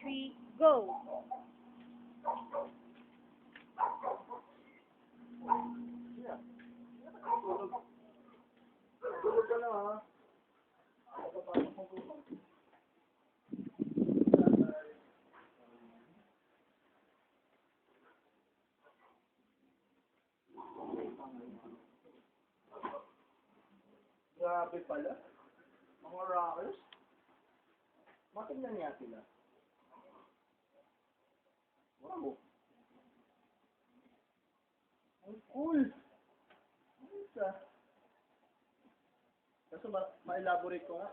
three, go! Yeah. Tulog. Tulog ka na, ha? Grabe pala. Mga rockers. Matignan niya sila. Wow. Ang cool. Nice, ah. Kaso ma-elaborate ko nga.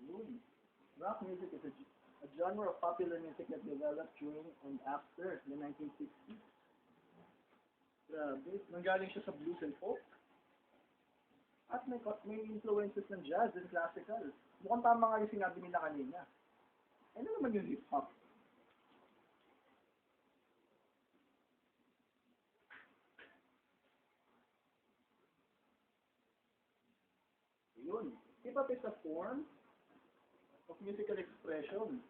Yun. Rock music is a genre of popular music that developed during and after the 1960s. Grabe. Nanggaling siya sa blues and folk. At may influences ng jazz and classical. Mukhang tama nga yung sinabi nila kanina. Ano naman yung hip-hop? Yun. Hip-hop is a form of musical expression.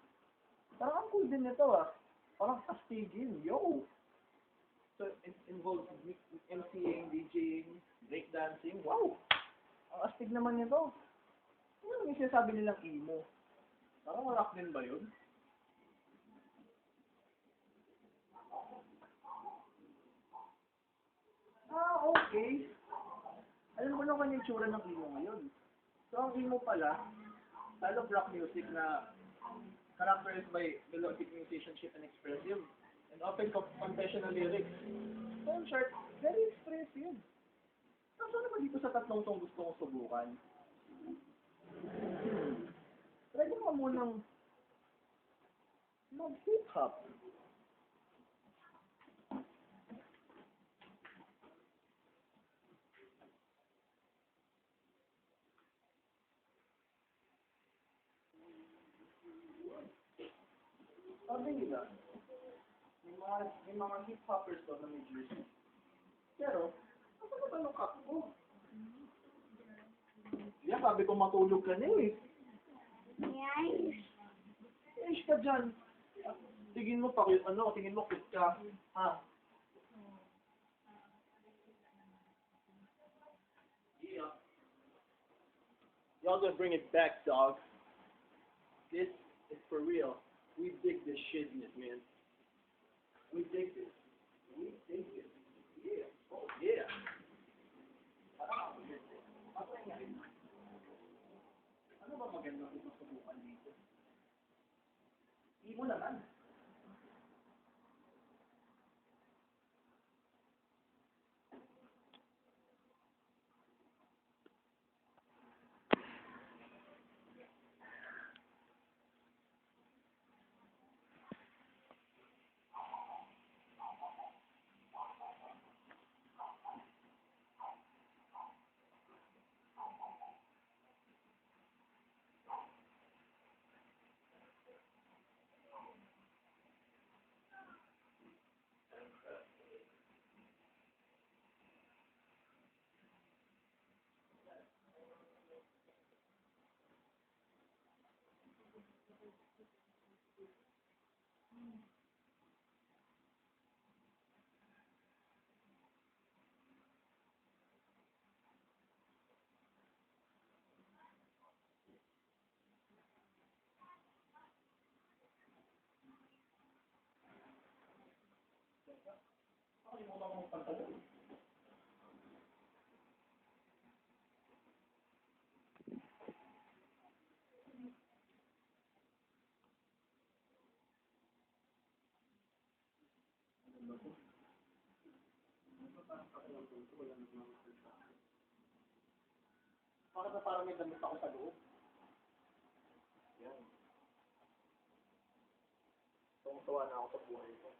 Parang ang cool din nito, ah. Parang astigin. Yo! So, it involves MCing, DJing, breakdancing. Wow! Ang astig naman nito. Ano yung sinasabi nilang emo? Parang rock din ba yun? Ah, okay. Alam mo naman yung tsura ng emo ngayon. So, ang emo pala, style of rock music na characterized by melodic musicianship and expressive, and often confessional lyrics. So, in short, very expressive. Tapos ano ba dito sa tatlong tong gusto kong subukan? Try ko nga munang mag-hip-hop. Sabi nila, may mga hip-hoppers daw na may jersey. Pero, ano ba ba nung cup ko? Yeah, sabi ko matulog ka na eh. Yes. Ish ka dyan. Tingin mo pa, tingin mo quit ka. Ha? Yeah. Y'all gonna bring it back, dog. This is for real. We dig this shitness, man. We dig this. We dig this. Yeah. Oh, yeah. Ano ba magandang isusubukan dito? Hindi mo naman. Nakalimutan ko magpantalon. Parang may damit ako sa loob. Yan. Tuwang-tuwa na ako sa buhay ko.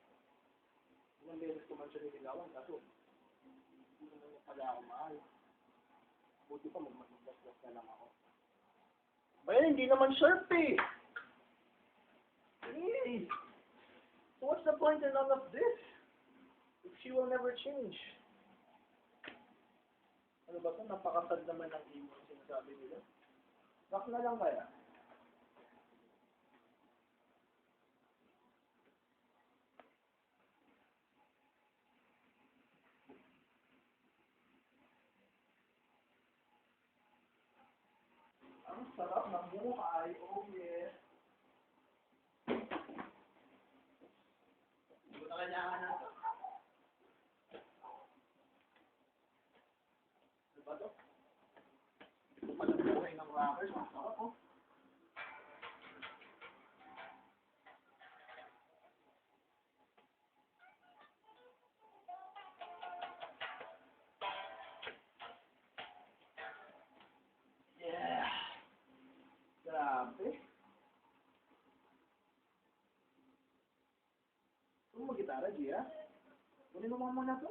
Ilang beses ko man siya niligawan, kaso hindi naman niya pala ako mahal. Buti pa magmaslas na lang ako. Bayan, hindi naman sharp eh. Hey. So what's the point in all of this? If she will never change. Ano ba ito? Napakasad naman ng emo yung sinasabi nila. Rock na lang kaya? Ang sarap ng buhay. Oh yes. Hindi ko na kailangan na ito. Ano ba ito? Ito pala buhay ng rockers. Ang sarap oh. Yeah. Grabe. Kung mag-gitara, Gia? Kunin mo muna ito.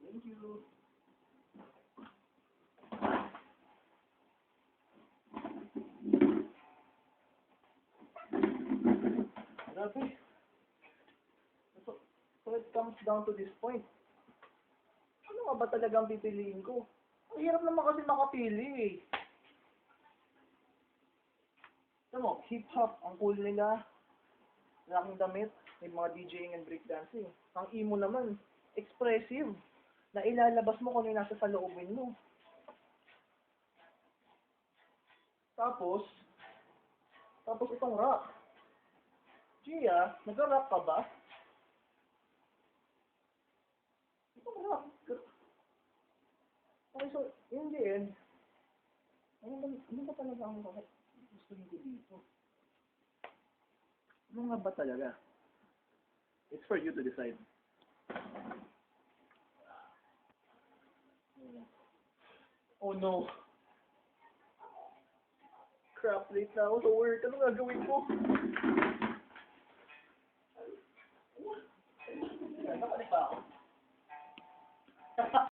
Thank you. Grabe. So it comes down to this point. Ano nga ba talagang pipiliin ko? Ang hirap naman kasi makapili eh. Alam mo, hip-hop, ang cool nila. Laking damit, may mga DJing and breakdancing. Ang emo naman, expressive. Na ilalabas mo kung ano yung nasa sa loobin mo. Tapos itong rock. Gia, nag-rock ka ba? Itong rock. Okay, so, in the end, ano ba talaga ang gustuhin ko dito? Ano nga ba talaga? It's for you to decide. Oh no. Crap, late na ako sa work. Ano gagawin ko?